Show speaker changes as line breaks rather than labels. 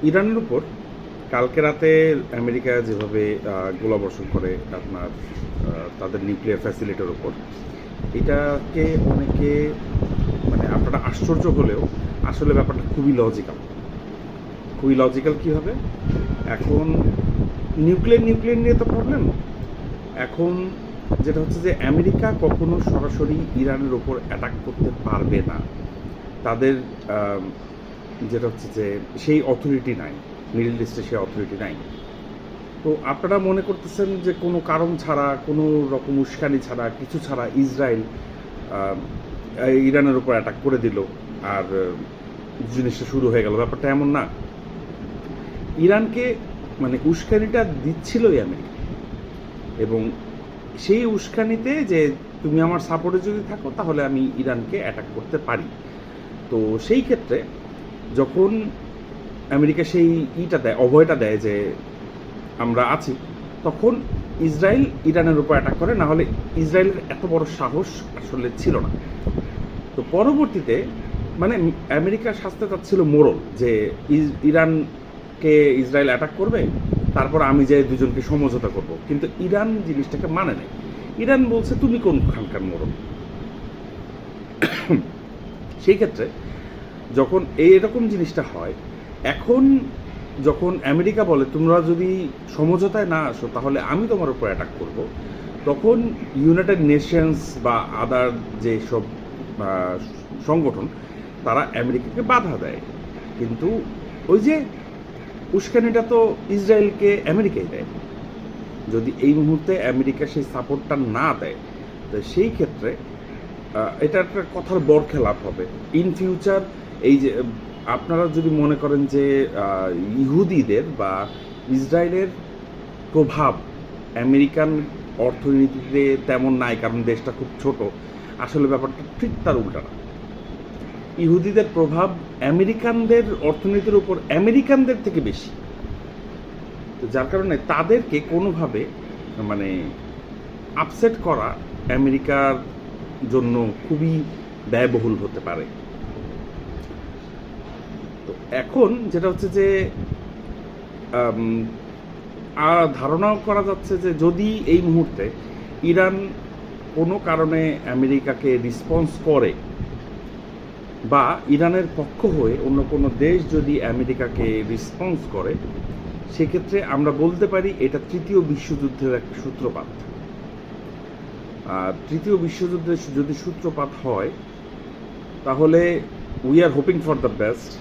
ইরানের উপর কালকে রাতে আমেরিকা যেভাবে গোলাবর্ষণ করে আপনার তাদের নিউক্লিয়ার ফ্যাসিলিটির উপর, এটাকে অনেকে মানে আপনারা আশ্চর্য হলেও আসলে ব্যাপারটা খুবই লজিক্যাল কীভাবে। এখন নিউক্লিয়ার নিয়ে তো প্রবলেম। এখন যেটা হচ্ছে যে আমেরিকা কখনো সরাসরি ইরানের ওপর অ্যাটাক করতে পারবে না। তাদের যেটা হচ্ছে যে সেই অথরিটি নাই, মিডল ইস্টে সেই অথরিটি নাই। তো আপনারা মনে করতেছেন যে কোনো কারণ ছাড়া, কোনো রকম উস্কানি ছাড়া, কিছু ছাড়া ইসরায়েল ইরানের উপর অ্যাটাক করে দিল আর জিনিসটা শুরু হয়ে গেল। ব্যাপারটা এমন না। ইরানকে মানে উস্কানিটা দিচ্ছিলই আমেরিকা, এবং সেই উস্কানিতে যে তুমি আমার সাপোর্টে যদি থাকো তাহলে আমি ইরানকে অ্যাটাক করতে পারি। তো সেই ক্ষেত্রে যখন আমেরিকা সেই দেয়, অভয়টা দেয় যে আমরা আছি, তখন ইসরায়েল ইরানের উপর অ্যাটাক করে, না হলে ইসরায়েলের এত বড় সাহস আসলে ছিল না। তো পরবর্তীতে মানে আমেরিকার শাস্তে চাচ্ছিল মোরল যে ইরানকে ইসরায়েল অ্যাটাক করবে, তারপর আমি যে দুজনকে সমঝোতা করব, কিন্তু ইরান জিনিসটাকে মানে নেই। ইরান বলছে তুমি কোন খানকার মোরল। সেই ক্ষেত্রে যখন এরকম জিনিসটা হয়, এখন যখন আমেরিকা বলে তোমরা যদি সমঝোতায় না আসো তাহলে আমি তোমার উপর অ্যাটাক করব, তখন ইউনাইটেড নেশনস বা আদার যে সব সংগঠন তারা আমেরিকাকে বাধা দেয়। কিন্তু ওই যে উস্কানিটা তো ইসরায়েলকে আমেরিকাই দেয়। যদি এই মুহূর্তে আমেরিকা সেই সাপোর্টটা না দেয়, তো সেই ক্ষেত্রে এটা একটা কথার বরখেলাপ হবে। ইন ফিউচার এই যে আপনারা যদি মনে করেন যে ইহুদিদের বা ইসরায়েলের প্রভাব আমেরিকান অর্থনীতিতে তেমন নাই, কারণ দেশটা খুব ছোট, আসলে ব্যাপারটা ঠিক তার উল্টা না। ইহুদিদের প্রভাব আমেরিকানদের অর্থনীতির উপর আমেরিকানদের থেকে বেশি। তো যার কারণে তাদেরকে কোনোভাবে মানে আপসেট করা আমেরিকার জন্য খুবই ব্যয়বহুল হতে পারে। তো এখন যেটা হচ্ছে যে ধারণাও করা যাচ্ছে যে যদি এই মুহূর্তে ইরান কোনো কারণে আমেরিকাকে রেসপন্স করে, বা ইরানের পক্ষ হয়ে অন্য কোনো দেশ যদি আমেরিকাকে রেসপন্স করে, সেক্ষেত্রে আমরা বলতে পারি এটা তৃতীয় বিশ্বযুদ্ধের একটা সূত্রপাত। তৃতীয় বিশ্বযুদ্ধের যদি সূত্রপাত হয় তাহলে we are hoping for the best.